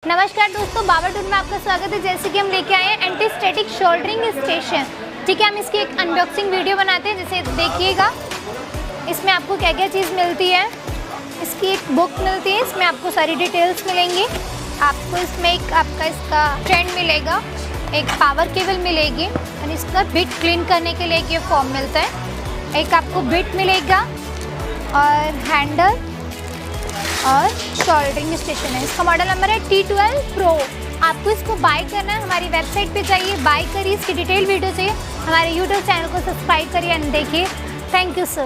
नमस्कार दोस्तों, बाबा टूल में आपका स्वागत है। जैसे कि हम लेके आए हैं एंटी स्टैटिक शोल्डरिंग स्टेशन। ठीक है, हम इसकी एक अनबॉक्सिंग वीडियो बनाते हैं। जैसे देखिएगा इसमें आपको क्या क्या चीज़ मिलती है। इसकी एक बुक मिलती है, इसमें आपको सारी डिटेल्स मिलेंगी। आपको इसमें एक आपका इसका स्टैंड मिलेगा, एक पावर केबल मिलेगी और इसका बिट क्लीन करने के लिए ये फॉर्म मिलता है। एक आपको बिट मिलेगा और हैंडल और शोल्डरिंग स्टेशन है। इसका मॉडल नंबर है T12 Pro। आपको इसको बाय करना है, हमारी वेबसाइट पे जाइए, बाय करिए। इसकी डिटेल वीडियो चाहिए, हमारे YouTube चैनल को सब्सक्राइब करिए एंड देखिए। Thank you sir.